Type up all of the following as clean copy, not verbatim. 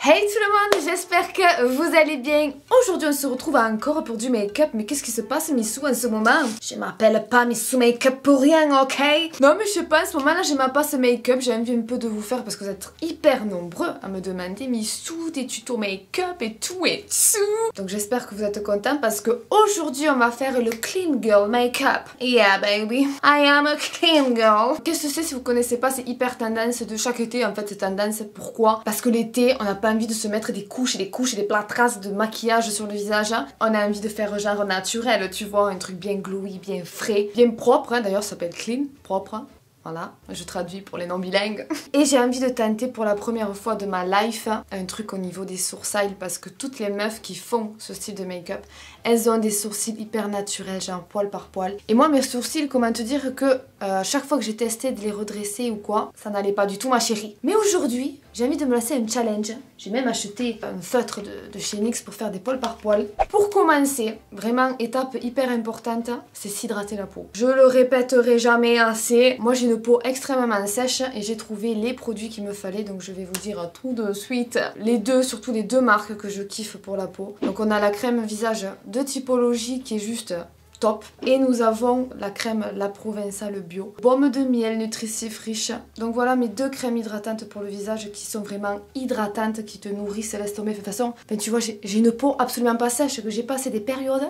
Hey tout le monde, j'espère que vous allez bien. Aujourd'hui on se retrouve encore pour du make-up. Mais qu'est-ce qui se passe Missou en ce moment? Je m'appelle pas Missou Make-up pour rien, ok? Non mais je sais pas, en ce moment là j'ai ma passe make-up. J'ai envie un peu de vous faire parce que vous êtes hyper nombreux à me demander Missou, des tutos make-up et tout. Donc j'espère que vous êtes contents parce que aujourd'hui on va faire le clean girl make-up. Yeah baby, I am a clean girl. Qu'est-ce que c'est si vous connaissez pas? C'est hyper tendance de chaque été en fait, c'est tendance. Pourquoi? Parce que l'été on n'a pas envie de se mettre des couches et des couches et des plâtras de maquillage sur le visage. On a envie de faire genre naturel, tu vois, un truc bien glowy, bien frais, bien propre. D'ailleurs ça s'appelle clean, propre. Voilà, je traduis pour les non-bilingues. Et j'ai envie de tenter pour la première fois de ma life un truc au niveau des sourcils parce que toutes les meufs qui font ce style de make-up, elles ont des sourcils hyper naturels, genre poil par poil. Et moi mes sourcils, comment te dire que chaque fois que j'ai testé de les redresser ou quoi, ça n'allait pas du tout ma chérie. Mais aujourd'hui, j'ai envie de me lancer un challenge. J'ai même acheté un feutre de chez NYX pour faire des poils par poil. Pour commencer, vraiment étape hyper importante, c'est s'hydrater la peau. Je le répéterai jamais assez. Moi j'ai une peau extrêmement sèche et j'ai trouvé les produits qu'il me fallait. Donc je vais vous dire tout de suite les deux, surtout les deux marques que je kiffe pour la peau. Donc on a la crème visage de Typologie qui est juste top. Et nous avons la crème La Provençale Bio. Baume de miel nutritif riche. Donc voilà mes deux crèmes hydratantes pour le visage qui sont vraiment hydratantes, qui te nourrissent, laissent tomber. De toute façon, tu vois, j'ai une peau absolument pas sèche, que j'ai passé des périodes.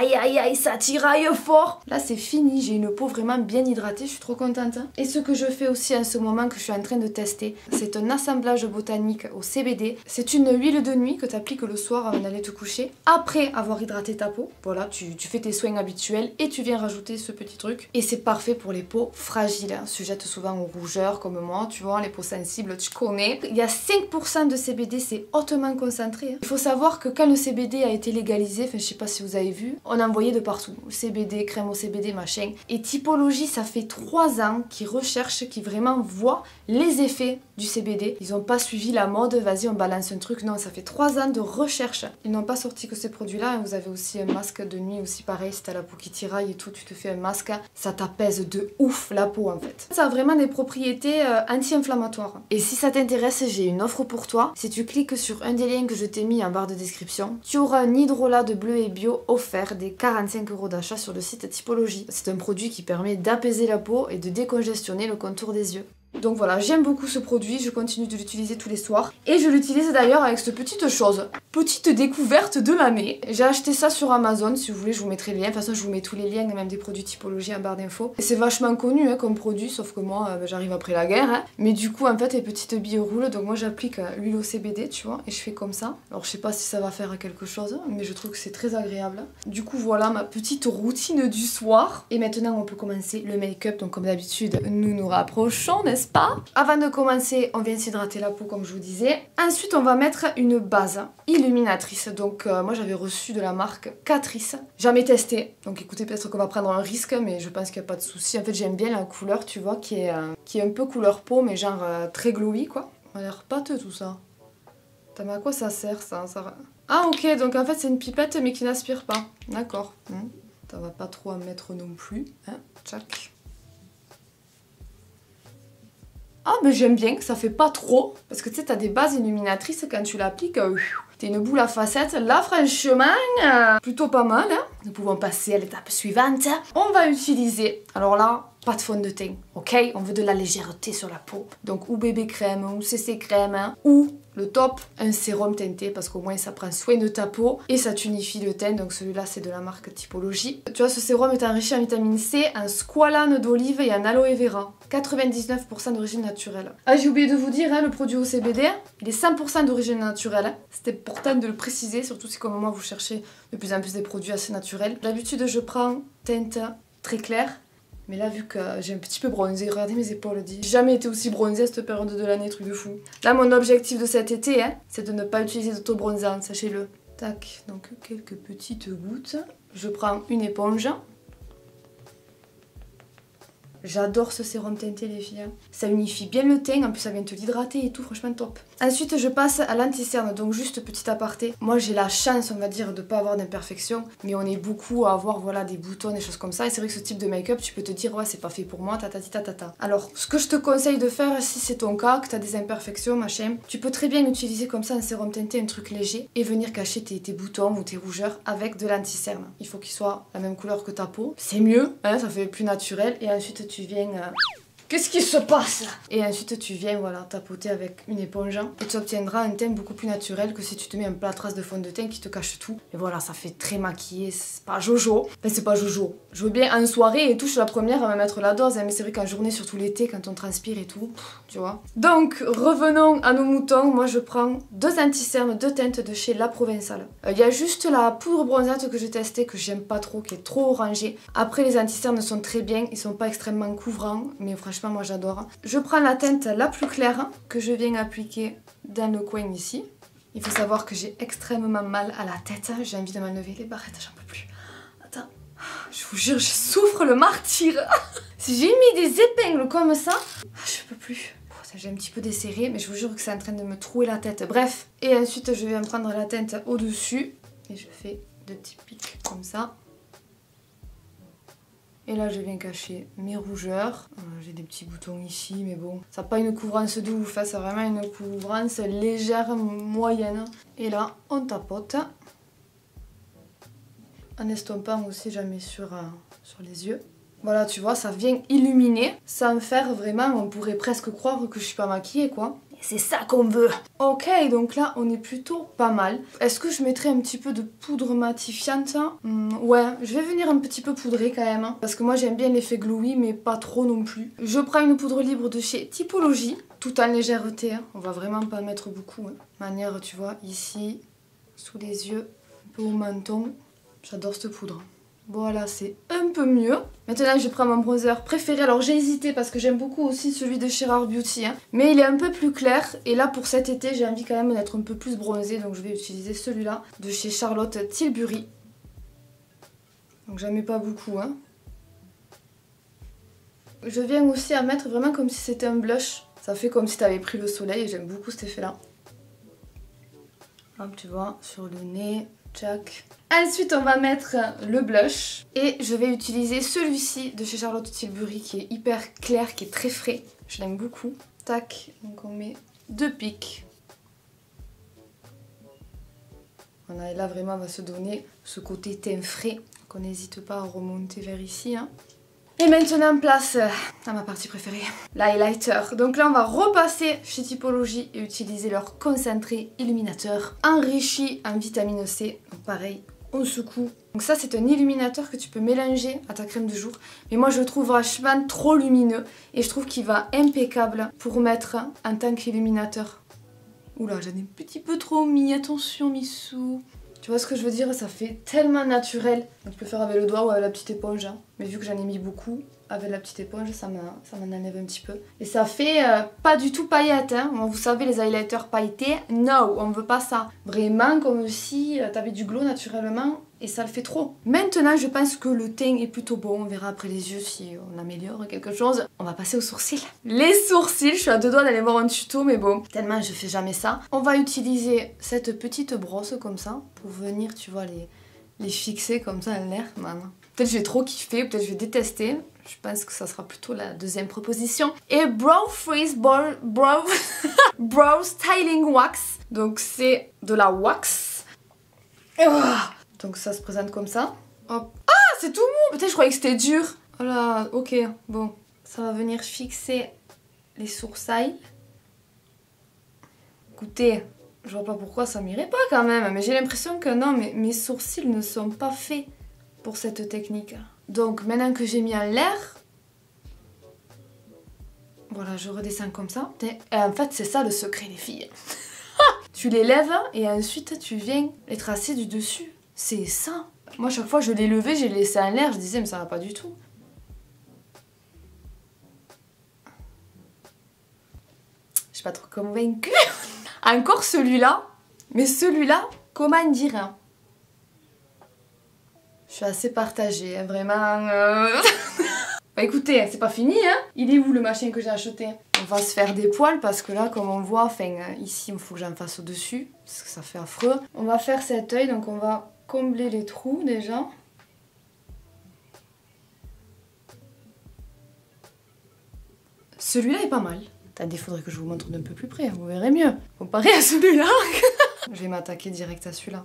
Aïe aïe aïe, ça tiraille fort. Là c'est fini, j'ai une peau vraiment bien hydratée, je suis trop contente. Et ce que je fais aussi en ce moment que je suis en train de tester, c'est un assemblage botanique au CBD. C'est une huile de nuit que tu appliques le soir avant d'aller te coucher, après avoir hydraté ta peau. Voilà, tu fais tes soins habituels et tu viens rajouter ce petit truc. Et c'est parfait pour les peaux fragiles, sujettes souvent aux rougeurs comme moi, tu vois, les peaux sensibles, tu connais. Il y a 5% de CBD, c'est hautement concentré. Il faut savoir que quand le CBD a été légalisé, enfin je sais pas si vous avez vu, on en voyait de partout, CBD, crème au CBD, machin. Et Typologie, ça fait 3 ans qu'ils recherchent, qu'ils vraiment voient les effets du CBD. Ils n'ont pas suivi la mode, vas-y on balance un truc. Non, ça fait 3 ans de recherche. Ils n'ont pas sorti que ces produits-là. Et vous avez aussi un masque de nuit aussi pareil, si t'as la peau qui tiraille et tout, tu te fais un masque, ça t'apaise de ouf la peau en fait. Ça a vraiment des propriétés anti-inflammatoires. Et si ça t'intéresse, j'ai une offre pour toi. Si tu cliques sur un des liens que je t'ai mis en barre de description, tu auras un hydrolat de bleu et bio offert des 45 € d'achat sur le site Typologie. C'est un produit qui permet d'apaiser la peau et de décongestionner le contour des yeux. Donc voilà, j'aime beaucoup ce produit, je continue de l'utiliser tous les soirs. Et je l'utilise d'ailleurs avec cette petite chose. Petite découverte de l'année. J'ai acheté ça sur Amazon, si vous voulez je vous mettrai les liens. De toute façon je vous mets tous les liens, même des produits Typologie en barre d'infos. Et c'est vachement connu comme produit, sauf que moi j'arrive après la guerre. Mais du coup en fait les petites billes roulent, donc moi j'applique l'huile au CBD, tu vois, et je fais comme ça. Alors je sais pas si ça va faire quelque chose, mais je trouve que c'est très agréable. Du coup voilà ma petite routine du soir. Et maintenant on peut commencer le make-up, donc comme d'habitude nous nous rapprochons, n'est-ce pas? Avant de commencer, on vient s'hydrater la peau comme je vous disais. Ensuite, on va mettre une base illuminatrice. Donc moi j'avais reçu de la marque Catrice. Jamais testé. Donc écoutez, peut-être qu'on va prendre un risque, mais je pense qu'il n'y a pas de souci. En fait, j'aime bien la couleur, tu vois, qui est un peu couleur peau, mais genre très glowy quoi. Ça a l'air pâteux tout ça. Mais à quoi ça sert ça? Ah ok, donc en fait c'est une pipette mais qui n'aspire pas. D'accord. Ça va pas trop en mettre non plus. Hein, tchac. Ah mais j'aime bien que ça fait pas trop. Parce que tu sais t'as des bases illuminatrices quand tu l'appliques. T'es une boule à facettes. Là franchement, plutôt pas mal. Hein. Nous pouvons passer à l'étape suivante. On va utiliser, alors là, pas de fond de teint. Ok, on veut de la légèreté sur la peau. Donc ou bébé crème, ou CC crème, hein, ou le top, un sérum teinté parce qu'au moins ça prend soin de ta peau et ça tunifie le teint. Donc celui-là c'est de la marque Typologie. Tu vois ce sérum est enrichi en vitamine C, en squalane d'olive et en aloe vera. 99% d'origine naturelle. Ah j'ai oublié de vous dire, hein, le produit au CBD, il est 100% d'origine naturelle. Hein. C'était important de le préciser, surtout si comme moi vous cherchez de plus en plus des produits assez naturels. D'habitude je prends teinte très claire. Mais là, vu que j'ai un petit peu bronzé, regardez mes épaules, j'ai jamais été aussi bronzée à cette période de l'année, truc de fou. Là, mon objectif de cet été, hein, c'est de ne pas utiliser d'autobronzant, sachez-le. Tac, donc quelques petites gouttes. Je prends une éponge. J'adore ce sérum teinté les filles. Ça unifie bien le teint, en plus ça vient te l'hydrater et tout, franchement top. Ensuite je passe à l'anti-cerne, donc juste petit aparté. Moi j'ai la chance on va dire de pas avoir d'imperfection, mais on est beaucoup à avoir voilà des boutons, des choses comme ça. Et c'est vrai que ce type de make-up tu peux te dire ouais c'est pas fait pour moi, tatati tatata. Alors ce que je te conseille de faire si c'est ton cas, que tu as des imperfections machin, tu peux très bien utiliser comme ça un sérum teinté, un truc léger, et venir cacher tes boutons ou tes rougeurs avec de l'anti-cerne. Il faut qu'il soit la même couleur que ta peau, c'est mieux, hein, ça fait plus naturel. Et ensuite tu viens... Qu'est-ce qui se passe? Et ensuite tu viens voilà tapoter avec une éponge et tu obtiendras un teint beaucoup plus naturel que si tu te mets un plâtre de fond de teint qui te cache tout. Et voilà, ça fait très maquillé, c'est pas jojo. Enfin c'est pas jojo. Je veux bien en soirée et tout, je suis la première à me mettre la dose, hein, mais c'est vrai qu'en journée, surtout l'été, quand on transpire et tout, tu vois. Donc revenons à nos moutons, moi je prends 2 anti-cernes, 2 teintes de chez La Provençale. Il y a juste la poudre bronzante que j'ai testée, que j'aime pas trop, qui est trop orangée. Après les anti-cernes sont très bien, ils sont pas extrêmement couvrants, mais franchement moi j'adore. Je prends la teinte la plus claire que je viens appliquer dans le coin ici. Il faut savoir que j'ai extrêmement mal à la tête. J'ai envie de m'enlever les barrettes, j'en peux plus. Attends, je vous jure, je souffre le martyre. Si j'ai mis des épingles comme ça, je peux plus. J'ai un petit peu desserré, mais je vous jure que c'est en train de me trouer la tête. Bref, et ensuite je viens prendre la teinte au-dessus et je fais 2 petits pics comme ça. Et là je viens cacher mes rougeurs. J'ai des petits boutons ici mais bon, ça n'a pas une couvrance de ouf, hein, c'est vraiment une couvrance légère, moyenne. Et là on tapote. En estompant aussi jamais sur les yeux. Voilà tu vois, ça vient illuminer sans faire vraiment, on pourrait presque croire que je suis pas maquillée quoi. C'est ça qu'on veut. Ok, donc là on est plutôt pas mal. Est-ce que je mettrais un petit peu de poudre matifiante? Ouais, je vais venir un petit peu poudrer quand même. Hein, parce que moi j'aime bien l'effet glowy mais pas trop non plus. Je prends une poudre libre de chez Typologie, tout en légèreté. Hein. On va vraiment pas mettre beaucoup. Hein. Manière tu vois, ici, sous les yeux, un peu au menton. J'adore cette poudre. Voilà, c'est un peu mieux. Maintenant, je prends mon bronzer préféré. Alors, j'ai hésité parce que j'aime beaucoup aussi celui de chez Rare Beauty. Hein. Mais il est un peu plus clair. Et là, pour cet été, j'ai envie quand même d'être un peu plus bronzée. Donc, je vais utiliser celui-là de chez Charlotte Tilbury. Donc, j'en mets pas beaucoup. Hein. Je viens aussi à mettre vraiment comme si c'était un blush. Ça fait comme si tu avais pris le soleil. Et j'aime beaucoup cet effet-là. Hop, tu vois, sur le nez. Tchac. Ensuite on va mettre le blush et je vais utiliser celui-ci de chez Charlotte Tilbury qui est hyper clair, qui est très frais, je l'aime beaucoup. Tac, donc on met 2 pics. Voilà, et là vraiment on va se donner ce côté teint frais, qu'on n'hésite pas à remonter vers ici. Hein. Et maintenant place à ma partie préférée, l'highlighter. Donc là on va repasser chez Typologie et utiliser leur concentré illuminateur enrichi en vitamine C. Donc pareil, on secoue. Donc ça c'est un illuminateur que tu peux mélanger à ta crème de jour. Mais moi je le trouve vachement trop lumineux et je trouve qu'il va impeccable pour mettre en tant qu'illuminateur. Oula, j'en ai un petit peu trop mis, attention Missou. Tu vois ce que je veux dire? Ça fait tellement naturel. Donc je peux faire avec le doigt ou avec la petite éponge. Hein. Mais vu que j'en ai mis beaucoup, avec la petite éponge, ça m'en enlève un petit peu. Et ça fait pas du tout paillette. Hein. Vous savez, les highlighters pailletés, no, on veut pas ça. Vraiment comme si t'avais du glow naturellement et ça le fait trop. Maintenant, je pense que le teint est plutôt bon. On verra après les yeux si on améliore quelque chose. On va passer aux sourcils. Les sourcils, je suis à 2 doigts d'aller voir un tuto, mais bon, tellement je fais jamais ça. On va utiliser cette petite brosse comme ça pour venir, tu vois, les fixer comme ça à l'air, man. Peut-être je vais trop kiffer, peut-être je vais détester. Je pense que ça sera plutôt la deuxième proposition. Et Brow Freeze Brow Styling Wax. Donc c'est de la wax. Donc ça se présente comme ça. Hop. Ah, c'est tout mou. Peut-être je croyais que c'était dur. Voilà, ok, bon. Ça va venir fixer les sourcils. Écoutez, je vois pas pourquoi ça m'irait pas quand même. Mais j'ai l'impression que non, mais mes sourcils ne sont pas faits pour cette technique. Donc maintenant que j'ai mis en l'air, voilà, je redescends comme ça. Et en fait, c'est ça le secret, les filles. Tu les lèves et ensuite tu viens les tracer du dessus. C'est ça. Moi, chaque fois je les levais, j'ai laissé en l'air, je disais mais ça va pas du tout. Je suis pas trop convaincue. Encore celui-là. Mais celui-là, comment dire hein. Je suis assez partagée, hein, vraiment. Bah écoutez, c'est pas fini hein. Il est où le machin que j'ai acheté? On va se faire des poils parce que là comme on voit, enfin ici il faut que j'en fasse au-dessus parce que ça fait affreux. On va faire cet œil, donc on va combler les trous déjà. Celui-là est pas mal. Attendez, il faudrait que je vous montre d'un peu plus près, vous verrez mieux. Comparé à celui-là. Je vais m'attaquer direct à celui-là.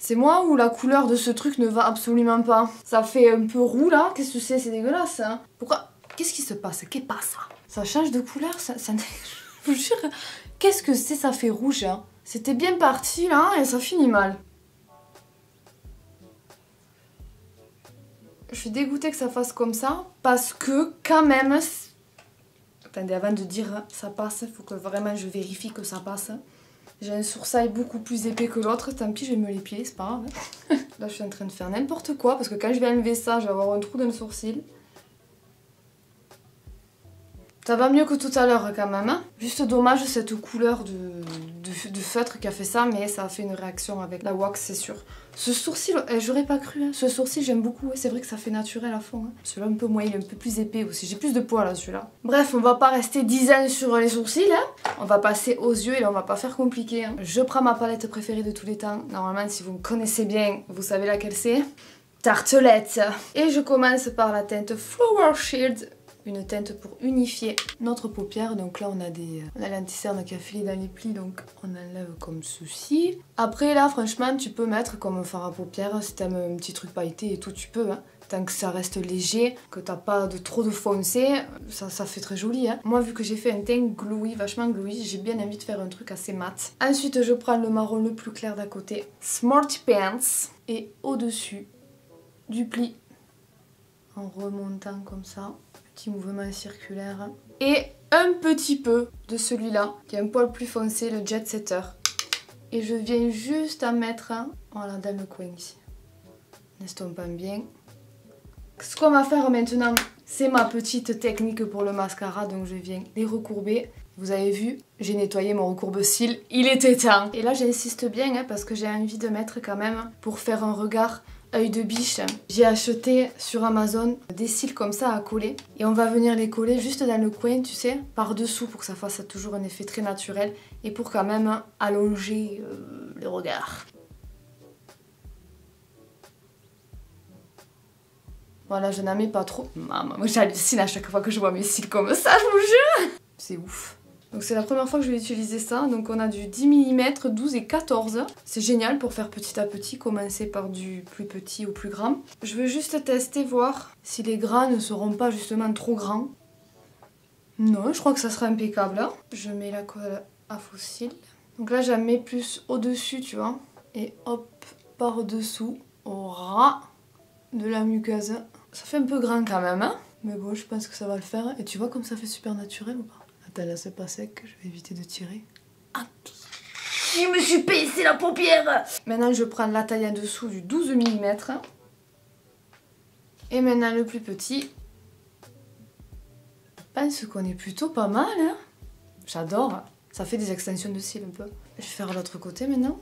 C'est moi ou la couleur de ce truc ne va absolument pas? Ça fait un peu roux là, qu'est-ce que c'est? C'est dégueulasse hein. Pourquoi? Qu'est-ce qui se passe? Qu'est-ce pas ça? Ça change de couleur, ça... Je vous jure, qu'est-ce que c'est? Ça fait rouge hein. C'était bien parti là et ça finit mal. Je suis dégoûtée que ça fasse comme ça parce que quand même... Attendez, avant de dire ça passe, il faut que vraiment je vérifie que ça passe. J'ai un sourcil beaucoup plus épais que l'autre, tant pis je vais me l'épiler, c'est pas grave. Là je suis en train de faire n'importe quoi parce que quand je vais enlever ça, je vais avoir un trou dans le sourcil. Ça va mieux que tout à l'heure quand même. Hein. Juste dommage cette couleur de feutre qui a fait ça, mais ça a fait une réaction avec la wax, c'est sûr. Ce sourcil, j'aurais pas cru. Hein. Ce sourcil, j'aime beaucoup. Ouais, c'est vrai que ça fait naturel à fond. Hein. Celui-là un peu moins, il est un peu plus épais aussi. J'ai plus de poils là, celui-là. Bref, on va pas rester 10 ans sur les sourcils. Hein. On va passer aux yeux et là, on va pas faire compliqué. Hein. Je prends ma palette préférée de tous les temps. Normalement, si vous me connaissez bien, vous savez laquelle c'est. Tartelette. Et je commence par la teinte Flower Shield. Une teinte pour unifier notre paupière. Donc là on a l'anti-cerne qui a filé dans les plis, donc on enlève comme ceci. Après là franchement tu peux mettre comme un fard à paupières, si t'aimes un petit truc pailleté et tout tu peux hein. Tant que ça reste léger, que t'as pas trop de foncé, ça fait très joli hein. Moi vu que j'ai fait un teint glowy, vachement glowy, j'ai bien envie de faire un truc assez mat. Ensuite je prends le marron le plus clair d'à côté, Smarty Pants, et au-dessus du pli en remontant comme ça. Petit mouvement circulaire. Et un petit peu de celui-là, qui est un poil plus foncé, le Jet Setter. Et je viens juste en mettre un, voilà, dans le coin ici. En estompant bien. Ce qu'on va faire maintenant, c'est ma petite technique pour le mascara, donc je viens les recourber. Vous avez vu, j'ai nettoyé mon recourbe-cils, il était temps. Et là j'insiste bien hein, parce que j'ai envie de mettre quand même, pour faire un regard œil de biche, j'ai acheté sur Amazon des cils comme ça à coller. Et on va venir les coller juste dans le coin, tu sais, par dessous pour que ça fasse toujours un effet très naturel. Et pour quand même allonger le regard. Voilà, je n'en mets pas trop. Maman, moi j'hallucine à chaque fois que je vois mes cils comme ça, je vous jure. C'est ouf. Donc c'est la première fois que je vais utiliser ça, donc on a du 10 mm, 12 et 14. C'est génial pour faire petit à petit, commencer par du plus petit au plus grand. Je veux juste tester, voir si les gras ne seront pas justement trop grands. Non, je crois que ça sera impeccable. Hein. Je mets la colle à faux cils. Donc là j'en mets plus au-dessus, tu vois. Et hop, par-dessous, au ras de la muqueuse. Ça fait un peu grand quand même, hein. Mais bon, je pense que ça va le faire. Et tu vois comme ça fait super naturel ou pas? Attends, là c'est pas sec, je vais éviter de tirer. Ah, je me suis pincé la paupière. Maintenant je prends la taille en dessous du 12 mm. Et maintenant le plus petit. Je pense qu'on est plutôt pas mal, hein. J'adore. Ça fait des extensions de cils un peu. Je vais faire l'autre côté maintenant.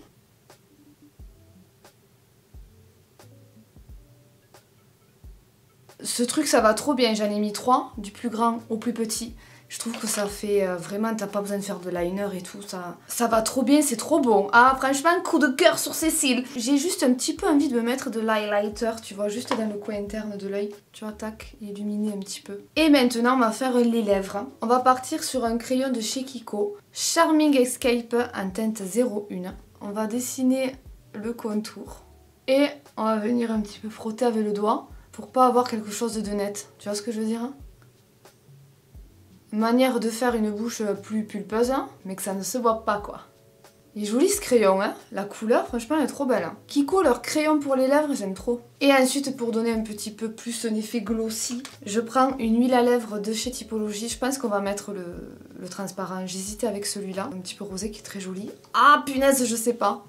Ce truc ça va trop bien, j'en ai mis 3, du plus grand au plus petit. Je trouve que ça fait vraiment, t'as pas besoin de faire de liner et tout, ça va trop bien, c'est trop bon. Ah franchement, coup de cœur sur ces cils. J'ai juste un petit peu envie de me mettre de l'highlighter, tu vois, juste dans le coin interne de l'œil. Tu vois, tac, illuminer un petit peu. Et maintenant, on va faire les lèvres. On va partir sur un crayon de chez Kiko, Charming Escape en teinte 01. On va dessiner le contour. Et on va venir un petit peu frotter avec le doigt pour pas avoir quelque chose de net. Tu vois ce que je veux dire hein? Manière de faire une bouche plus pulpeuse, hein, mais que ça ne se voit pas quoi. Il est joli ce crayon, hein. La couleur franchement elle est trop belle. Hein. Kiko leur crayon pour les lèvres j'aime trop. Et ensuite pour donner un petit peu plus un effet glossy, je prends une huile à lèvres de chez Typologie. Je pense qu'on va mettre le transparent. J'hésitais avec celui-là, un petit peu rosé qui est très joli. Ah punaise je sais pas.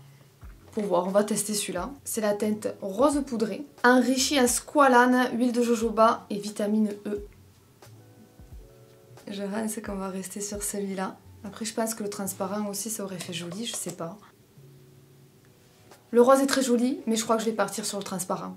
Pour voir, on va tester celui-là. C'est la teinte rose poudrée, enrichie en squalane, huile de jojoba et vitamine E. Je pense qu'on va rester sur celui-là. Après, je pense que le transparent aussi, ça aurait fait joli, je sais pas. Le rose est très joli, mais je crois que je vais partir sur le transparent.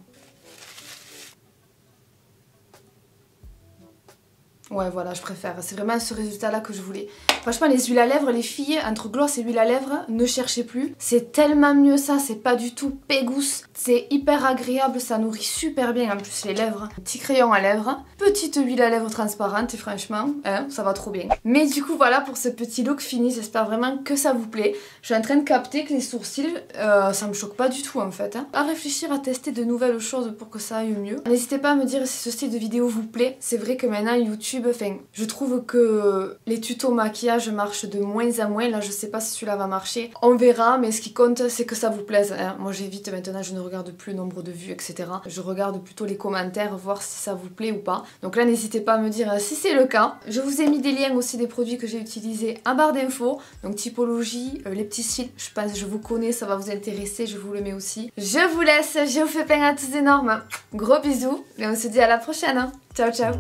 Ouais voilà, je préfère. C'est vraiment ce résultat là que je voulais. Franchement les huiles à lèvres, les filles, entre gloss et huile à lèvres, ne cherchez plus. C'est tellement mieux ça, c'est pas du tout pégousse. C'est hyper agréable, ça nourrit super bien en plus les lèvres. Petit crayon à lèvres, petite huile à lèvres transparente et franchement, hein, ça va trop bien. Mais du coup voilà pour ce petit look fini, j'espère vraiment que ça vous plaît. Je suis en train de capter que les sourcils, ça me choque pas du tout en fait. Hein. À réfléchir à tester de nouvelles choses pour que ça aille mieux. N'hésitez pas à me dire si ce style de vidéo vous plaît. C'est vrai que maintenant YouTube, enfin, je trouve que les tutos maquillage marchent de moins en moins. Là je sais pas si celui-là va marcher. On verra, mais ce qui compte c'est que ça vous plaise. Hein. Moi j'évite maintenant, je ne regarde plus le nombre de vues, etc. Je regarde plutôt les commentaires, voir si ça vous plaît ou pas. Donc là n'hésitez pas à me dire si c'est le cas. Je vous ai mis des liens aussi des produits que j'ai utilisés en barre d'infos. Donc typologie, les petits cils, je pense je vous connais, ça va vous intéresser, je vous le mets aussi. Je vous laisse, je vous fais plein à tous énormes. Gros bisous et on se dit à la prochaine. Hein. Ciao ciao.